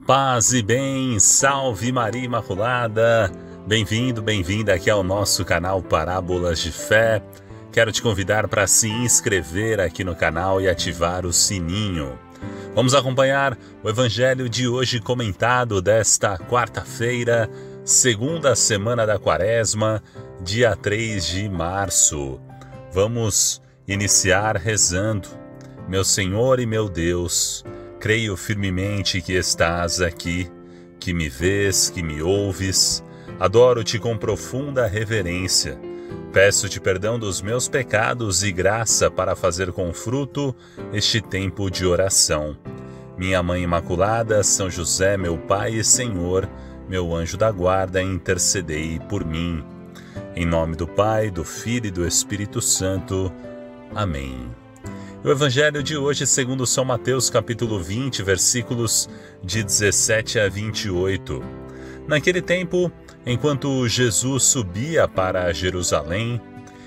Paz e bem, salve Maria Imaculada, bem-vindo, bem-vinda aqui ao nosso canal Parábolas de Fé. Quero te convidar para se inscrever aqui no canal e ativar o sininho. Vamos acompanhar o Evangelho de hoje comentado desta quarta-feira, segunda semana da Quaresma, dia 3 de março. Vamos iniciar rezando. Meu Senhor e meu Deus, creio firmemente que estás aqui, que me vês, que me ouves. Adoro-te com profunda reverência. Peço-te perdão dos meus pecados e graça para fazer com fruto este tempo de oração. Minha Mãe Imaculada, São José, meu Pai e Senhor, meu anjo da guarda, intercedei por mim. Em nome do Pai, do Filho e do Espírito Santo. Amém. O Evangelho de hoje, segundo São Mateus, capítulo 20, versículos de 17 a 28. Naquele tempo, enquanto Jesus subia para Jerusalém,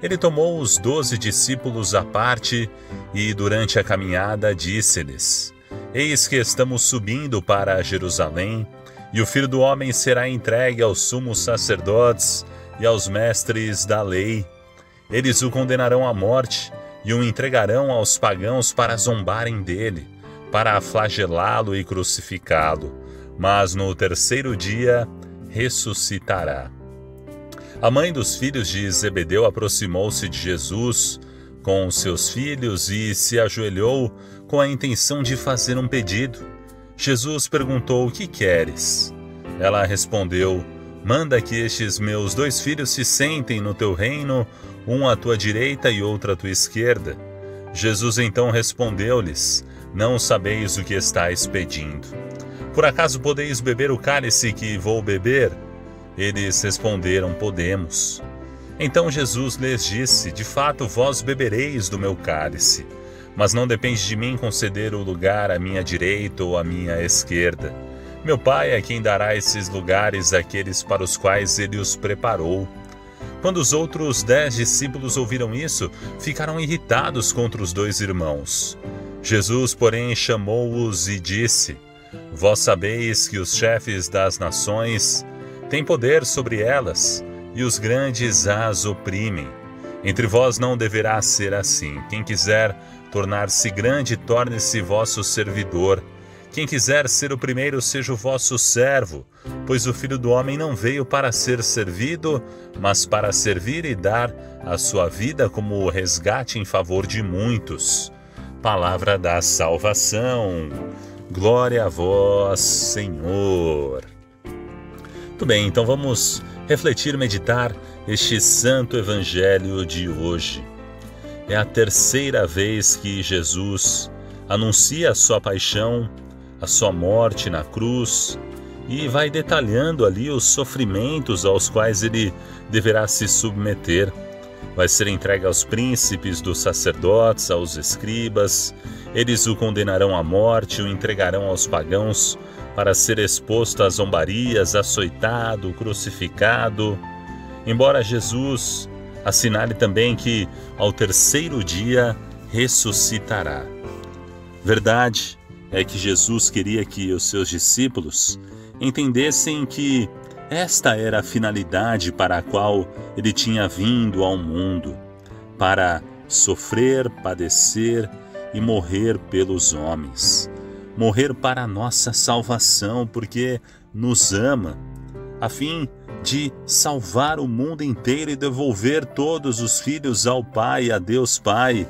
ele tomou os 12 discípulos à parte e, durante a caminhada, disse-lhes: Eis que estamos subindo para Jerusalém, e o Filho do Homem será entregue aos sumos sacerdotes e aos mestres da lei. Eles o condenarão à morte e o entregarão aos pagãos para zombarem dele, para flagelá-lo e crucificá-lo, mas no terceiro dia ressuscitará. A mãe dos filhos de Zebedeu aproximou-se de Jesus com os seus filhos e se ajoelhou com a intenção de fazer um pedido. Jesus perguntou: O que queres? Ela respondeu: Manda que estes meus 2 filhos se sentem no teu reino, um à tua direita e outro à tua esquerda. Jesus então respondeu-lhes: Não sabeis o que estáis pedindo. Por acaso podeis beber o cálice que vou beber? Eles responderam: Podemos. Então Jesus lhes disse: De fato, vós bebereis do meu cálice, mas não depende de mim conceder o lugar à minha direita ou à minha esquerda. Meu Pai é quem dará esses lugares àqueles para os quais ele os preparou. Quando os outros 10 discípulos ouviram isso, ficaram irritados contra os 2 irmãos. Jesus, porém, chamou-os e disse: Vós sabeis que os chefes das nações têm poder sobre elas, e os grandes as oprimem. Entre vós não deverá ser assim. Quem quiser tornar-se grande, torne-se vosso servidor. Quem quiser ser o primeiro, seja o vosso servo, pois o Filho do Homem não veio para ser servido, mas para servir e dar a sua vida como resgate em favor de muitos. Palavra da salvação. Glória a vós, Senhor. Muito bem, então vamos refletir, meditar este santo evangelho de hoje. É a terceira vez que Jesus anuncia a sua paixão, a sua morte na cruz, e vai detalhando ali os sofrimentos aos quais ele deverá se submeter. Vai ser entregue aos príncipes dos sacerdotes, aos escribas. Eles o condenarão à morte, o entregarão aos pagãos para ser exposto às zombarias, açoitado, crucificado. Embora Jesus assinale também que ao terceiro dia ressuscitará. Verdade é que Jesus queria que os seus discípulos entendessem que esta era a finalidade para a qual ele tinha vindo ao mundo, para sofrer, padecer e morrer pelos homens. Morrer para a nossa salvação, porque nos ama, a fim de salvar o mundo inteiro e devolver todos os filhos ao Pai, a Deus Pai.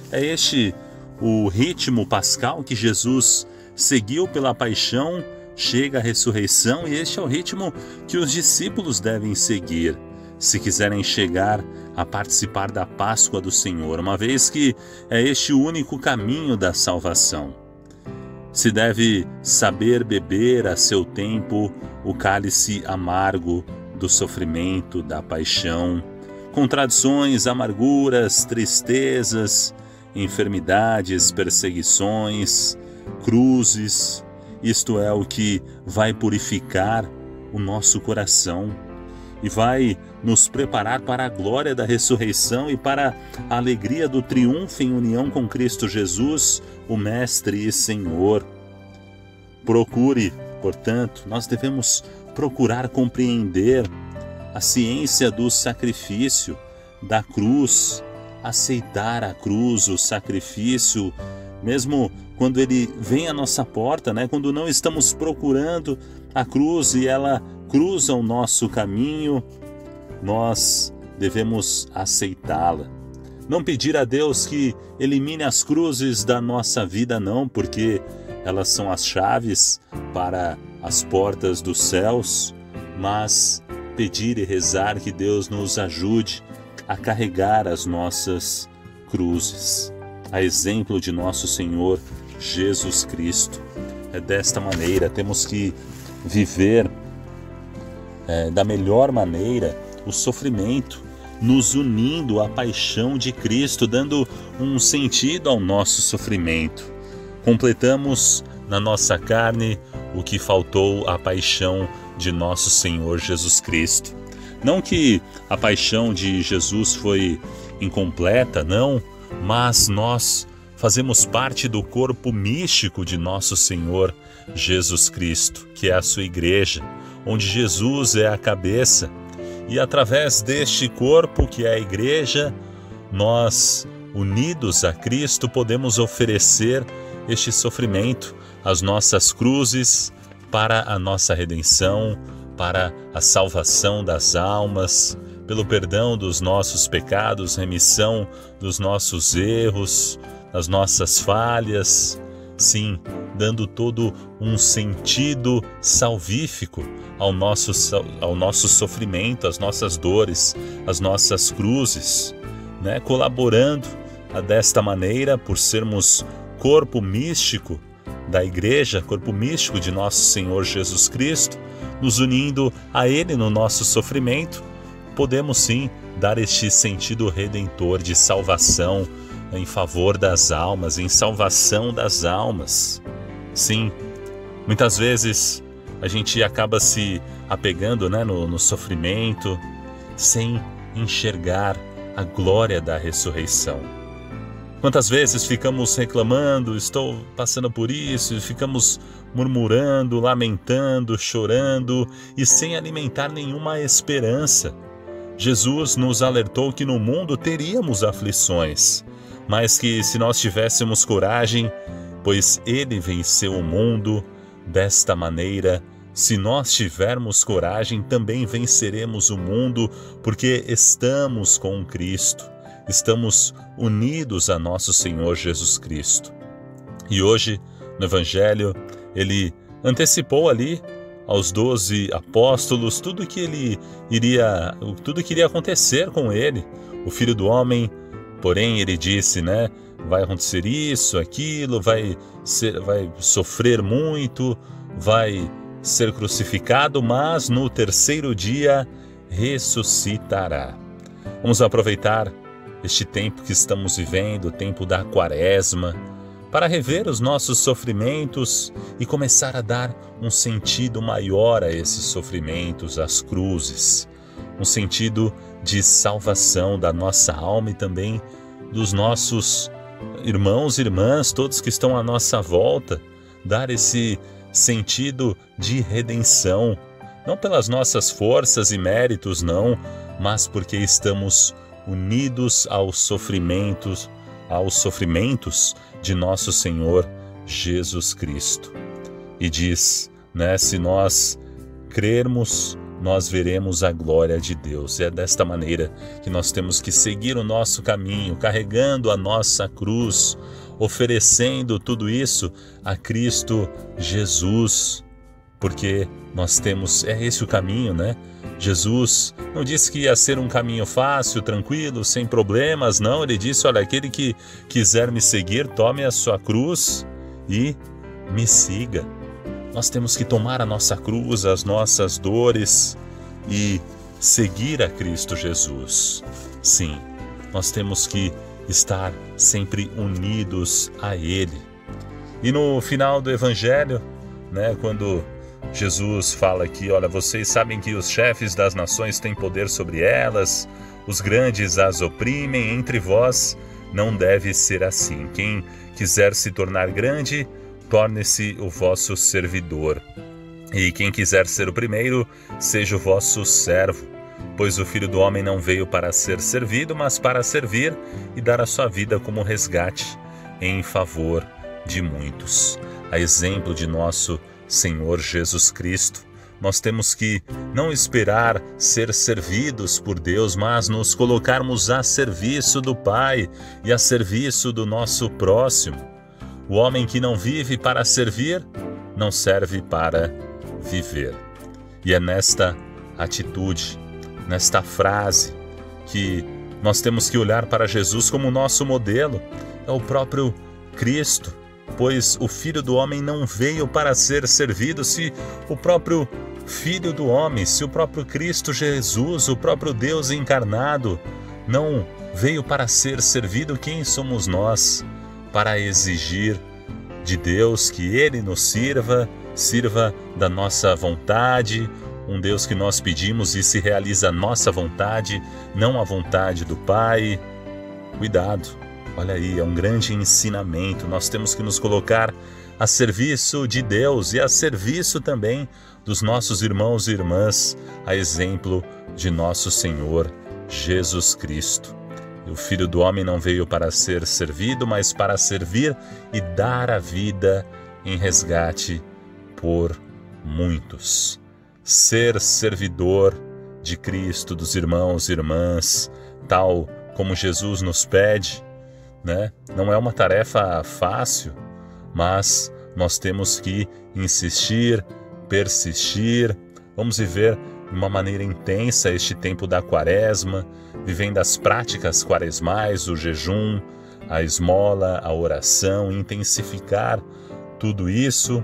É este o ritmo pascal que Jesus seguiu pela paixão, chega a ressurreição, e este é o ritmo que os discípulos devem seguir, se quiserem chegar a participar da Páscoa do Senhor, uma vez que é este o único caminho da salvação. Se deve saber beber a seu tempo o cálice amargo do sofrimento, da paixão, contradições, amarguras, tristezas, enfermidades, perseguições, cruzes. Isto é o que vai purificar o nosso coração e vai nos preparar para a glória da ressurreição e para a alegria do triunfo em união com Cristo Jesus, o Mestre e Senhor. Procure Portanto, nós devemos procurar compreender a ciência do sacrifício, da cruz, aceitar a cruz, o sacrifício, mesmo quando ele vem à nossa porta, quando não estamos procurando a cruz e ela cruza o nosso caminho, nós devemos aceitá-la. Não pedir a Deus que elimine as cruzes da nossa vida, não, porque elas são as chaves para as portas dos céus, mas pedir e rezar que Deus nos ajude a carregar as nossas cruzes, a exemplo de nosso Senhor Jesus Cristo. É desta maneira, temos que viver da melhor maneira o sofrimento, nos unindo à paixão de Cristo, dando um sentido ao nosso sofrimento. Completamos na nossa carne o que faltou à paixão de nosso Senhor Jesus Cristo. Não que a paixão de Jesus foi incompleta, não, mas nós fazemos parte do corpo místico de nosso Senhor Jesus Cristo, que é a sua igreja, onde Jesus é a cabeça. E através deste corpo, que é a igreja, nós, unidos a Cristo, podemos oferecer este sofrimento, as nossas cruzes, para a nossa redenção, para a salvação das almas, pelo perdão dos nossos pecados, remissão dos nossos erros, das nossas falhas, sim, dando todo um sentido salvífico ao nosso sofrimento, às nossas dores, às nossas cruzes, colaborando desta maneira, por sermos corpo místico da igreja, corpo místico de nosso Senhor Jesus Cristo, nos unindo a Ele no nosso sofrimento, podemos sim dar este sentido redentor de salvação em favor das almas, em salvação das almas. Sim, muitas vezes a gente acaba se apegando no sofrimento, sem enxergar a glória da ressurreição. Quantas vezes ficamos reclamando, estou passando por isso, e ficamos murmurando, lamentando, chorando e sem alimentar nenhuma esperança. Jesus nos alertou que no mundo teríamos aflições, mas que se nós tivéssemos coragem, pois Ele venceu o mundo, desta maneira, se nós tivermos coragem, também venceremos o mundo, porque estamos com Cristo. Estamos unidos a nosso Senhor Jesus Cristo. E hoje, no Evangelho, ele antecipou ali aos 12 apóstolos tudo que iria acontecer com ele. O Filho do Homem, porém, ele disse, vai acontecer isso, aquilo, vai sofrer muito, vai ser crucificado, mas no terceiro dia ressuscitará. Vamos aproveitar este tempo que estamos vivendo, o tempo da Quaresma, para rever os nossos sofrimentos e começar a dar um sentido maior a esses sofrimentos, às cruzes, um sentido de salvação da nossa alma e também dos nossos irmãos e irmãs, todos que estão à nossa volta, dar esse sentido de redenção, não pelas nossas forças e méritos, não, mas porque estamos unidos aos sofrimentos de nosso Senhor Jesus Cristo. E diz, se nós crermos, nós veremos a glória de Deus. E é desta maneira que nós temos que seguir o nosso caminho, carregando a nossa cruz, oferecendo tudo isso a Cristo Jesus, porque nós temos, é esse o caminho, Jesus não disse que ia ser um caminho fácil, tranquilo, sem problemas, não. Ele disse, olha, aquele que quiser me seguir, tome a sua cruz e me siga. Nós temos que tomar a nossa cruz, as nossas dores e seguir a Cristo Jesus. Sim, nós temos que estar sempre unidos a Ele. E no final do Evangelho, quando Jesus fala aqui, olha, vocês sabem que os chefes das nações têm poder sobre elas, os grandes as oprimem, entre vós não deve ser assim. Quem quiser se tornar grande, torne-se o vosso servidor. E quem quiser ser o primeiro, seja o vosso servo. Pois o Filho do Homem não veio para ser servido, mas para servir e dar a sua vida como resgate em favor de muitos. A exemplo de nosso Senhor Jesus Cristo, nós temos que não esperar ser servidos por Deus, mas nos colocarmos a serviço do Pai e a serviço do nosso próximo. O homem que não vive para servir, não serve para viver. E é nesta atitude, nesta frase, que nós temos que olhar para Jesus como nosso modelo. É o próprio Cristo, pois o Filho do Homem não veio para ser servido. Se o próprio Filho do Homem, se o próprio Cristo Jesus, o próprio Deus encarnado, não veio para ser servido, quem somos nós para exigir de Deus que Ele nos sirva da nossa vontade, um Deus que nós pedimos e se realiza a nossa vontade, não a vontade do Pai? Cuidado, olha aí, é um grande ensinamento. Nós temos que nos colocar a serviço de Deus e a serviço também dos nossos irmãos e irmãs, a exemplo de nosso Senhor Jesus Cristo. E o Filho do Homem não veio para ser servido, mas para servir e dar a vida em resgate por muitos. Ser servidor de Cristo, dos irmãos e irmãs, tal como Jesus nos pede, né? Não é uma tarefa fácil, mas nós temos que insistir, persistir. Vamos viver de uma maneira intensa este tempo da Quaresma, vivendo as práticas quaresmais, o jejum, a esmola, a oração, intensificar tudo isso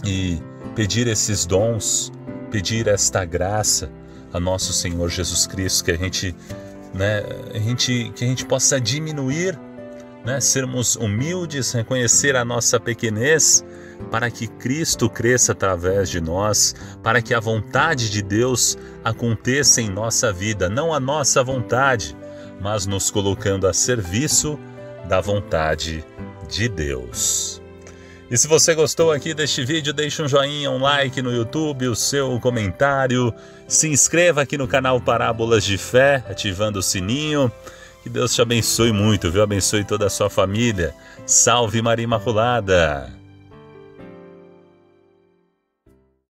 e pedir esses dons, pedir esta graça a nosso Senhor Jesus Cristo, que a gente possa diminuir, sermos humildes, reconhecer a nossa pequenez, para que Cristo cresça através de nós, para que a vontade de Deus aconteça em nossa vida, não a nossa vontade, mas nos colocando a serviço da vontade de Deus. E se você gostou aqui deste vídeo, deixe um joinha, um like no YouTube, o seu comentário, se inscreva aqui no canal Parábolas de Fé, ativando o sininho. Que Deus te abençoe muito, viu? Abençoe toda a sua família. Salve Maria Imaculada!